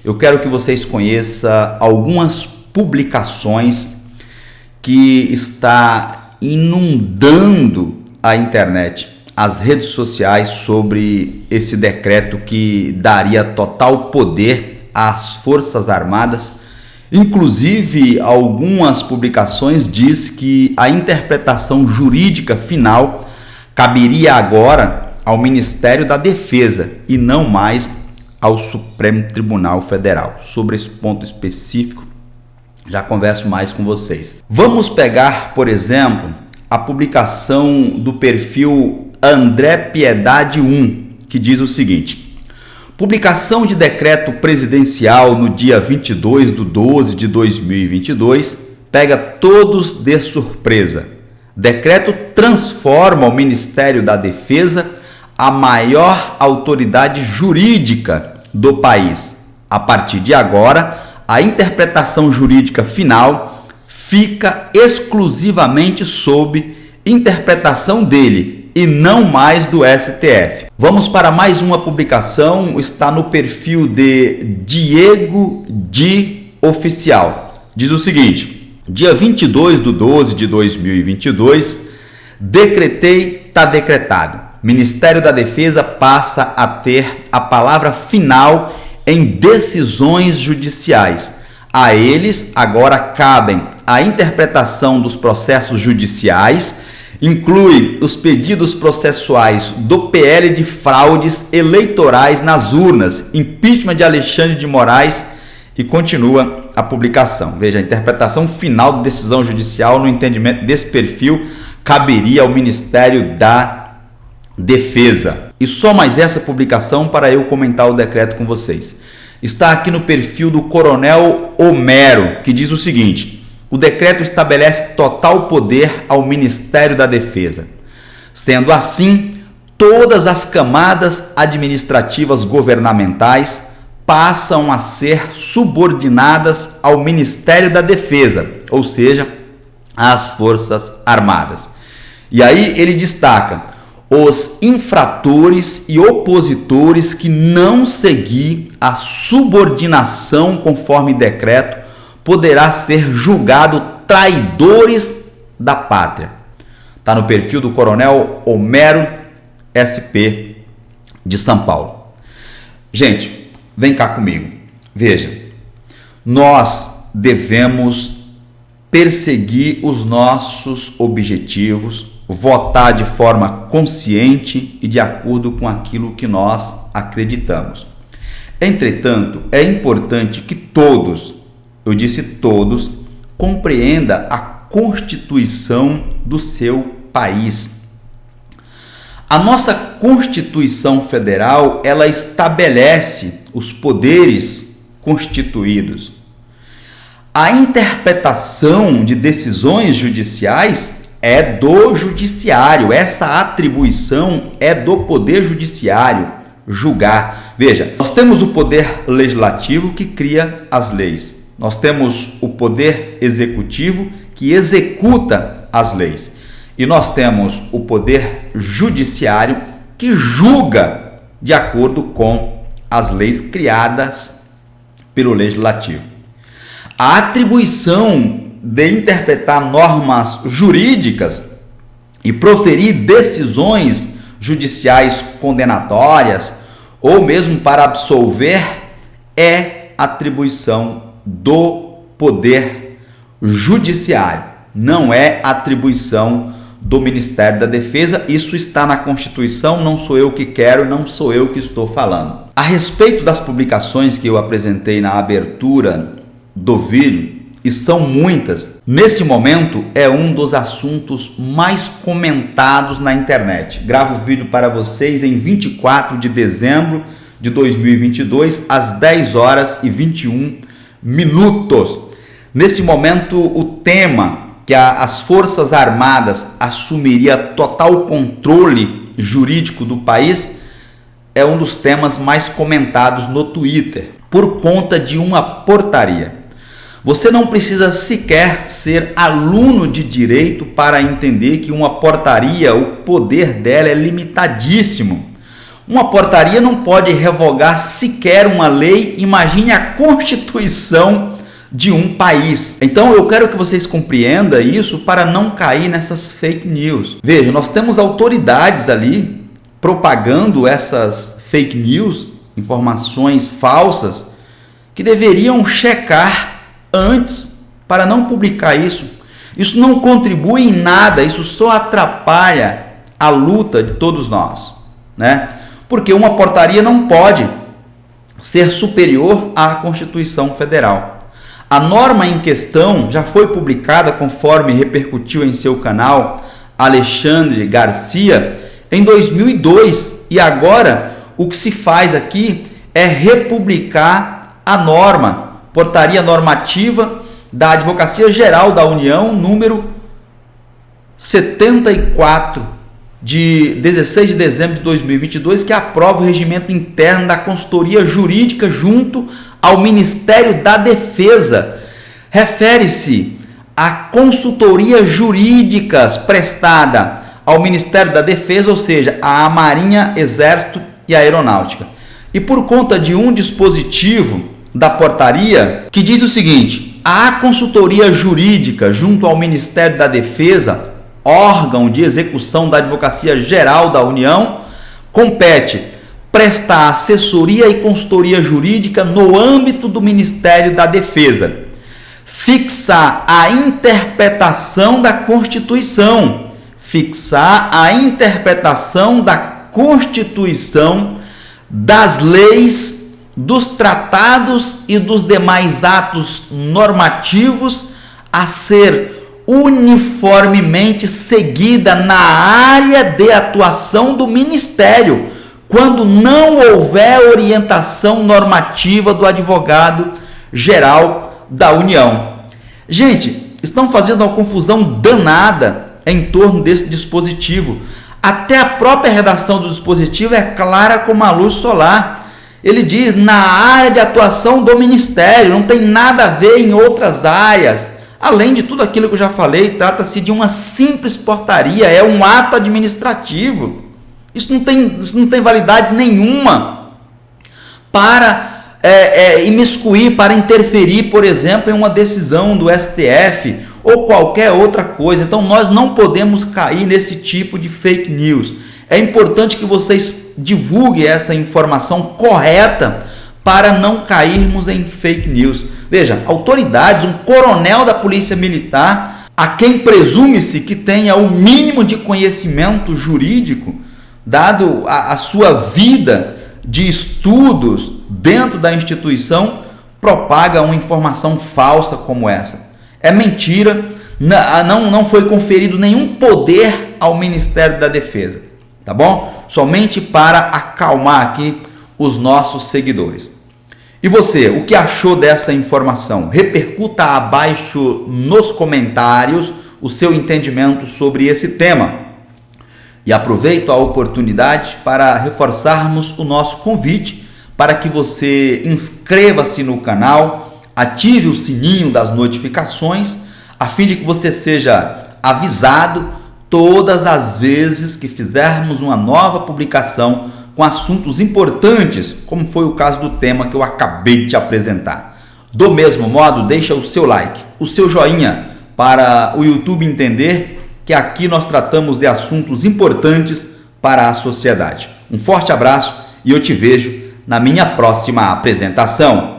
Eu quero que vocês conheçam algumas publicações que está inundando a internet, as redes sociais, sobre esse decreto que daria total poder às Forças Armadas. Inclusive, algumas publicações diz que a interpretação jurídica final caberia agora ao Ministério da Defesa e não mais ao Supremo Tribunal Federal. Sobre esse ponto específico, já converso mais com vocês. Vamos pegar, por exemplo, a publicação do perfil André Piedade 1, que diz o seguinte: publicação de decreto presidencial no dia 22/12/2022 pega todos de surpresa. Decreto transforma o Ministério da Defesa a maior autoridade jurídica do país. A partir de agora, a interpretação jurídica final fica exclusivamente sob interpretação dele e não mais do STF. Vamos para mais uma publicação, está no perfil de Diego Di Oficial. Diz o seguinte: dia 22/12/2022, decretei, está decretado. Ministério da Defesa passa a ter a palavra final em decisões judiciais. A eles agora cabem a interpretação dos processos judiciais, inclui os pedidos processuais do PL de fraudes eleitorais nas urnas, impeachment de Alexandre de Moraes, e continua a publicação. Veja, a interpretação final da decisão judicial, no entendimento desse perfil, caberia ao Ministério da Defesa. E só mais essa publicação para eu comentar o decreto com vocês. Está aqui no perfil do Coronel Homero, que diz o seguinte: o decreto estabelece total poder ao Ministério da Defesa. Sendo assim, todas as camadas administrativas governamentais passam a ser subordinadas ao Ministério da Defesa, ou seja, às Forças Armadas. E aí ele destaca: os infratores e opositores que não seguir a subordinação conforme decreto poderá ser julgado traidores da pátria. Está no perfil do Coronel Homero, SP de São Paulo. Gente, vem cá comigo. Veja, nós devemos perseguir os nossos objetivos, votar de forma consciente e de acordo com aquilo que nós acreditamos. Entretanto, é importante que todos, eu disse todos, compreenda a Constituição do seu país. A nossa Constituição Federal, ela estabelece os poderes constituídos. A interpretação de decisões judiciais é do judiciário, essa atribuição é do poder judiciário julgar. Veja, nós temos o poder legislativo que cria as leis, nós temos o poder executivo que executa as leis e nós temos o poder judiciário que julga de acordo com as leis criadas pelo legislativo. A atribuição de interpretar normas jurídicas e proferir decisões judiciais condenatórias ou mesmo para absolver é atribuição do poder judiciário, não é atribuição do Ministério da Defesa. Isso está na Constituição, não sou eu que quero, não sou eu que estou falando. A respeito das publicações que eu apresentei na abertura do vídeo, e são muitas, nesse momento é um dos assuntos mais comentados na internet. Gravo o vídeo para vocês em 24 de dezembro de 2022, às 10h21. Nesse momento, o tema que as Forças Armadas assumiria total controle jurídico do país é um dos temas mais comentados no Twitter, por conta de uma portaria. Você não precisa sequer ser aluno de direito para entender que uma portaria, o poder dela é limitadíssimo. Uma portaria não pode revogar sequer uma lei, imagine a Constituição de um país. Então eu quero que vocês compreendam isso para não cair nessas fake news. Veja, nós temos autoridades ali propagando essas fake news, informações falsas, que deveriam checar antes para não publicar isso. Isso não contribui em nada, isso só atrapalha a luta de todos nós, né? Porque uma portaria não pode ser superior à Constituição Federal. A norma em questão já foi publicada, conforme repercutiu em seu canal Alexandre Garcia, em 2002. E agora o que se faz aqui é republicar a norma, portaria normativa da Advocacia Geral da União, número 74, de 16 de dezembro de 2022, que aprova o regimento interno da consultoria jurídica junto ao Ministério da Defesa. Refere-se a consultoria jurídicas prestada ao Ministério da Defesa, ou seja, à Marinha, Exército e Aeronáutica. E por conta de um dispositivo da portaria que diz o seguinte: a consultoria jurídica junto ao Ministério da Defesa, órgão de execução da Advocacia Geral da União, compete prestar assessoria e consultoria jurídica no âmbito do Ministério da Defesa, fixar a interpretação da Constituição, das leis, dos tratados e dos demais atos normativos a ser uniformemente seguida na área de atuação do Ministério, quando não houver orientação normativa do advogado-geral da União. Gente, estão fazendo uma confusão danada em torno desse dispositivo. Até a própria redação do dispositivo é clara como a luz solar. Ele diz na área de atuação do Ministério, não tem nada a ver em outras áreas. Além de tudo aquilo que eu já falei, trata-se de uma simples portaria, é um ato administrativo. Isso não tem validade nenhuma para imiscuir, para interferir, por exemplo, em uma decisão do STF ou qualquer outra coisa. Então nós não podemos cair nesse tipo de fake news. É importante que vocês divulguem essa informação correta para não cairmos em fake news. Veja, autoridades, um coronel da Polícia Militar, a quem presume-se que tenha o mínimo de conhecimento jurídico, dado a sua vida de estudos dentro da instituição, propaga uma informação falsa como essa. É mentira, não foi conferido nenhum poder ao Ministério da Defesa, tá bom? Somente para acalmar aqui os nossos seguidores. E você, o que achou dessa informação? Repercuta abaixo nos comentários o seu entendimento sobre esse tema. E aproveito a oportunidade para reforçarmos o nosso convite para que você inscreva-se no canal, ative o sininho das notificações, a fim de que você seja avisado todas as vezes que fizermos uma nova publicação com assuntos importantes, como foi o caso do tema que eu acabei de te apresentar. Do mesmo modo, deixa o seu like, o seu joinha, para o YouTube entender que aqui nós tratamos de assuntos importantes para a sociedade. Um forte abraço e eu te vejo na minha próxima apresentação.